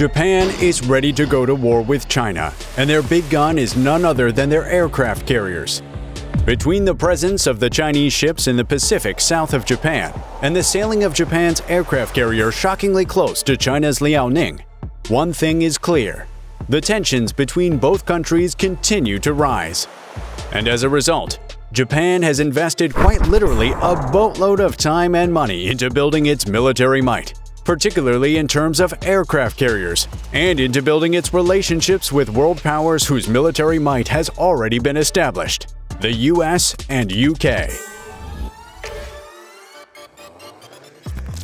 Japan is ready to go to war with China, and their big gun is none other than their aircraft carriers. Between the presence of the Chinese ships in the Pacific south of Japan and the sailing of Japan's aircraft carrier shockingly close to China's Liaoning, one thing is clear: the tensions between both countries continue to rise. And as a result, Japan has invested quite literally a boatload of time and money into building its military might, particularly in terms of aircraft carriers, and into building its relationships with world powers whose military might has already been established: the US and UK.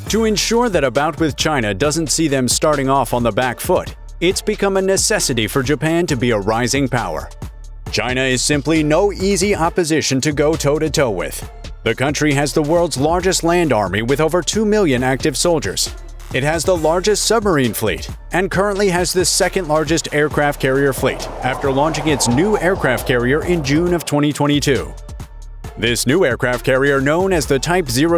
To ensure that a bout with China doesn't see them starting off on the back foot, it's become a necessity for Japan to be a rising power. China is simply no easy opposition to go toe-to-toe with. The country has the world's largest land army with over 2 million active soldiers. It has the largest submarine fleet and currently has the second largest aircraft carrier fleet after launching its new aircraft carrier in June of 2022. This new aircraft carrier, known as the Type 003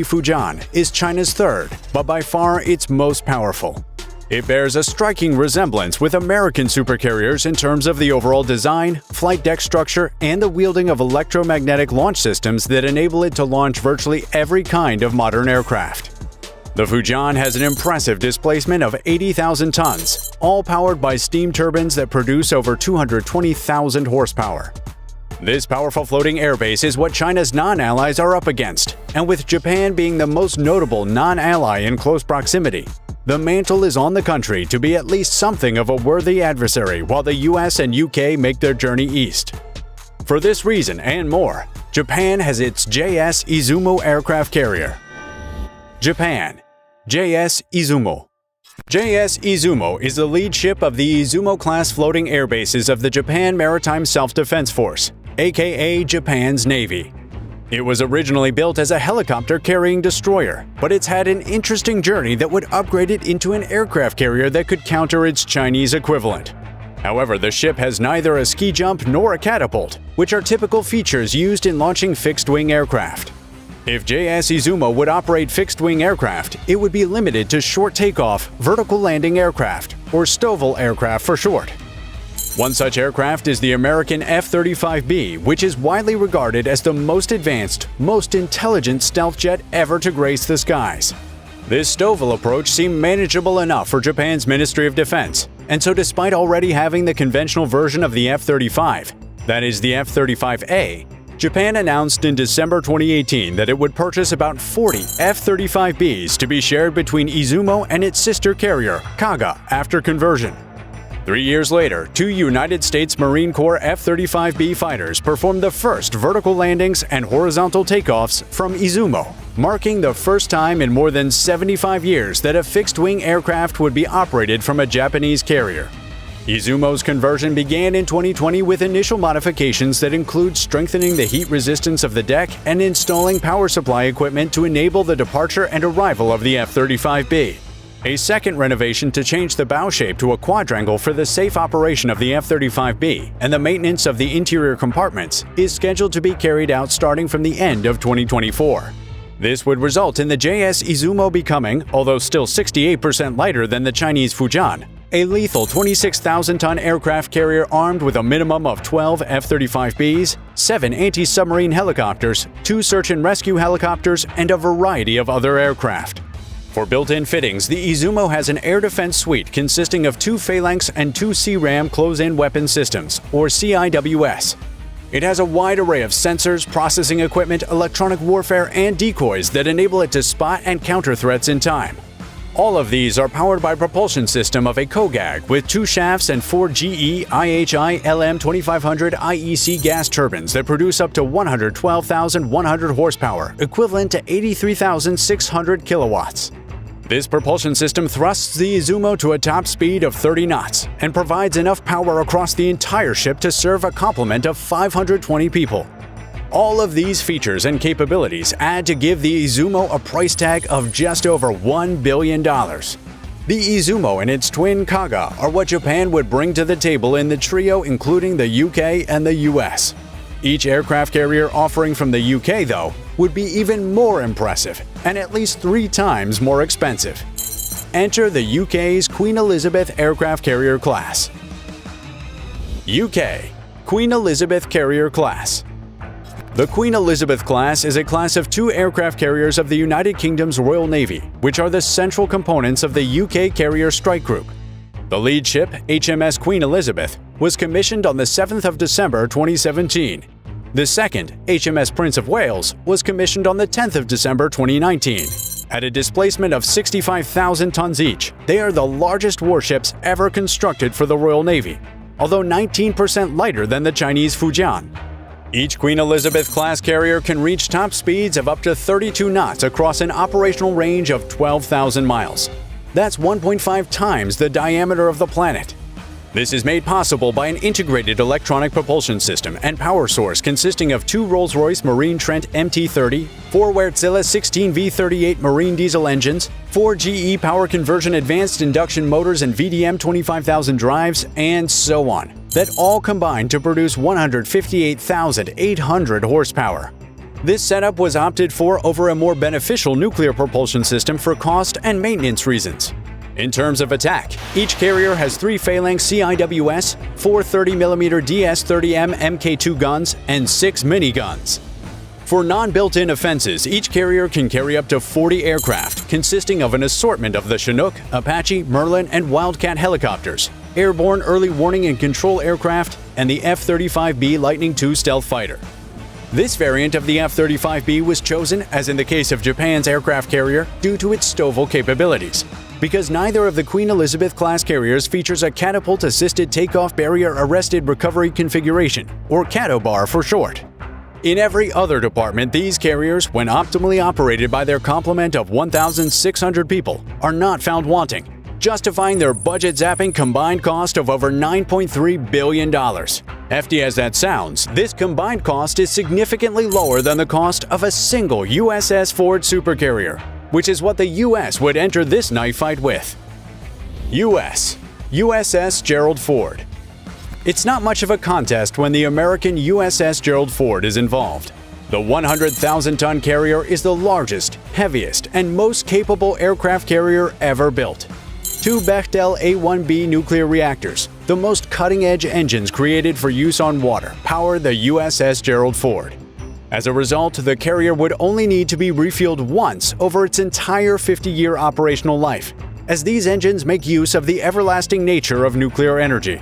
Fujian, is China's third, but by far its most powerful. It bears a striking resemblance with American supercarriers in terms of the overall design, flight deck structure, and the wielding of electromagnetic launch systems that enable it to launch virtually every kind of modern aircraft. The Fujian has an impressive displacement of 80,000 tons, all powered by steam turbines that produce over 220,000 horsepower. This powerful floating airbase is what China's non-allies are up against, and with Japan being the most notable non-ally in close proximity, the mantle is on the country to be at least something of a worthy adversary while the US and UK make their journey east. For this reason and more, Japan has its JS Izumo aircraft carrier. Japan. JS Izumo. JS Izumo is the lead ship of the Izumo-class floating air bases of the Japan Maritime Self-Defense Force, aka Japan's Navy. It was originally built as a helicopter-carrying destroyer, but it's had an interesting journey that would upgrade it into an aircraft carrier that could counter its Chinese equivalent. However, the ship has neither a ski jump nor a catapult, which are typical features used in launching fixed-wing aircraft. If JS Izumo would operate fixed-wing aircraft, it would be limited to short takeoff, vertical landing aircraft, or STOVL aircraft for short. One such aircraft is the American F-35B, which is widely regarded as the most advanced, most intelligent stealth jet ever to grace the skies. This STOVL approach seemed manageable enough for Japan's Ministry of Defense, and so despite already having the conventional version of the F-35, that is the F-35A, Japan announced in December 2018 that it would purchase about 40 F-35Bs to be shared between Izumo and its sister carrier, Kaga, after conversion. 3 years later, 2 United States Marine Corps F-35B fighters performed the first vertical landings and horizontal takeoffs from Izumo, marking the first time in more than 75 years that a fixed-wing aircraft would be operated from a Japanese carrier. Izumo's conversion began in 2020 with initial modifications that include strengthening the heat resistance of the deck and installing power supply equipment to enable the departure and arrival of the F-35B. A second renovation to change the bow shape to a quadrangle for the safe operation of the F-35B and the maintenance of the interior compartments is scheduled to be carried out starting from the end of 2024. This would result in the JS Izumo becoming, although still 68% lighter than the Chinese Fujian, a lethal 26,000-ton aircraft carrier armed with a minimum of 12 F-35Bs, 7 anti-submarine helicopters, 2 search and rescue helicopters, and a variety of other aircraft. For built-in fittings, the Izumo has an air defense suite consisting of 2 Phalanx and 2 CRAM close-in weapon systems, or CIWS. It has a wide array of sensors, processing equipment, electronic warfare, and decoys that enable it to spot and counter threats in time. All of these are powered by a propulsion system of a KOGAG with 2 shafts and 4 GE IHI LM2500 IEC gas turbines that produce up to 112,100 horsepower, equivalent to 83,600 kilowatts. This propulsion system thrusts the Izumo to a top speed of 30 knots and provides enough power across the entire ship to serve a complement of 520 people. All of these features and capabilities add to give the Izumo a price tag of just over $1 billion. The Izumo and its twin Kaga are what Japan would bring to the table in the trio, including the UK and the US. Each aircraft carrier offering from the UK, though, would be even more impressive and at least 3 times more expensive. enter the UK's Queen Elizabeth aircraft carrier class. UK Queen Elizabeth Carrier Class. The Queen Elizabeth class is a class of 2 aircraft carriers of the United Kingdom's Royal Navy, which are the central components of the UK Carrier Strike Group. The lead ship, HMS Queen Elizabeth, was commissioned on the 7th of December 2017. The second, HMS Prince of Wales, was commissioned on the 10th of December 2019. At a displacement of 65,000 tons each, they are the largest warships ever constructed for the Royal Navy, although 19% lighter than the Chinese Fujian. Each Queen Elizabeth-class carrier can reach top speeds of up to 32 knots across an operational range of 12,000 miles. That's 1.5 times the diameter of the planet. This is made possible by an integrated electronic propulsion system and power source consisting of 2 Rolls-Royce Marine Trent MT-30, 4 Wärtsilä 16V38 marine diesel engines, 4 GE Power Conversion advanced induction motors and VDM 25,000 drives, and so on, that all combine to produce 158,800 horsepower. This setup was opted for over a more beneficial nuclear propulsion system for cost and maintenance reasons. In terms of attack, each carrier has 3 Phalanx CIWS, 4 30mm DS-30M Mk2 guns, and 6 miniguns. For non-built-in offenses, each carrier can carry up to 40 aircraft, consisting of an assortment of the Chinook, Apache, Merlin, and Wildcat helicopters, airborne early warning and control aircraft, and the F-35B Lightning II stealth fighter. This variant of the F-35B was chosen, as in the case of Japan's aircraft carrier, due to its STOVL capabilities, because neither of the Queen Elizabeth-class carriers features a Catapult-Assisted Takeoff Barrier Arrested Recovery Configuration, or CATOBAR for short. In every other department, these carriers, when optimally operated by their complement of 1,600 people, are not found wanting, justifying their budget-zapping combined cost of over $9.3 billion. Hefty as that sounds, this combined cost is significantly lower than the cost of a single USS Ford supercarrier, which is what the U.S. would enter this knife fight with. U.S. USS Gerald Ford. It's not much of a contest when the American USS Gerald Ford is involved. The 100,000-ton carrier is the largest, heaviest, and most capable aircraft carrier ever built. 2 Bechtel A-1B nuclear reactors, the most cutting-edge engines created for use on water, power the USS Gerald Ford. As a result, the carrier would only need to be refueled once over its entire 50-year operational life, as these engines make use of the everlasting nature of nuclear energy.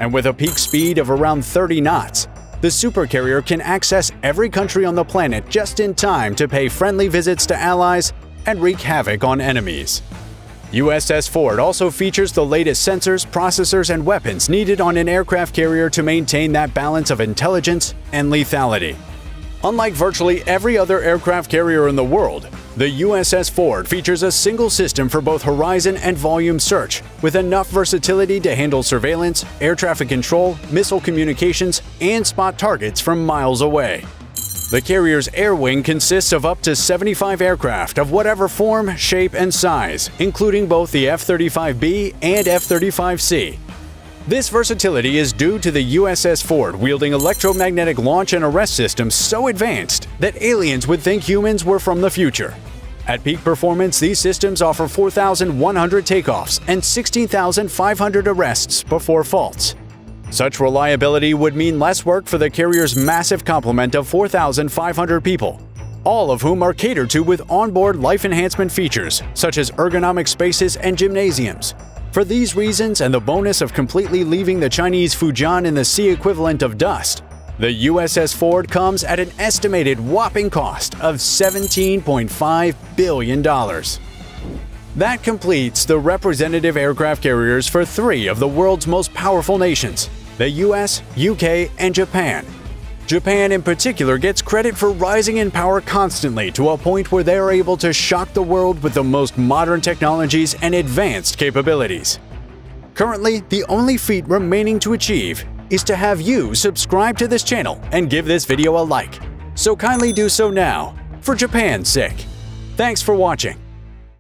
And with a peak speed of around 30 knots, the supercarrier can access every country on the planet just in time to pay friendly visits to allies and wreak havoc on enemies. USS Ford also features the latest sensors, processors, and weapons needed on an aircraft carrier to maintain that balance of intelligence and lethality. Unlike virtually every other aircraft carrier in the world, the USS Ford features a single system for both horizon and volume search, with enough versatility to handle surveillance, air traffic control, missile communications, and spot targets from miles away. The carrier's air wing consists of up to 75 aircraft of whatever form, shape, and size, including both the F-35B and F-35C. This versatility is due to the USS Ford wielding electromagnetic launch and arrest systems so advanced that aliens would think humans were from the future. At peak performance, these systems offer 4,100 takeoffs and 16,500 arrests before faults. Such reliability would mean less work for the carrier's massive complement of 4,500 people, all of whom are catered to with onboard life enhancement features such as ergonomic spaces and gymnasiums. For these reasons and the bonus of completely leaving the Chinese Fujian in the sea equivalent of dust, the USS Ford comes at an estimated whopping cost of $17.5 billion. That completes the representative aircraft carriers for 3 of the world's most powerful nations: the US, UK, and Japan. Japan in particular gets credit for rising in power constantly to a point where they are able to shock the world with the most modern technologies and advanced capabilities. Currently, the only feat remaining to achieve is to have you subscribe to this channel and give this video a like. So kindly do so now, for Japan's sake. Thanks for watching.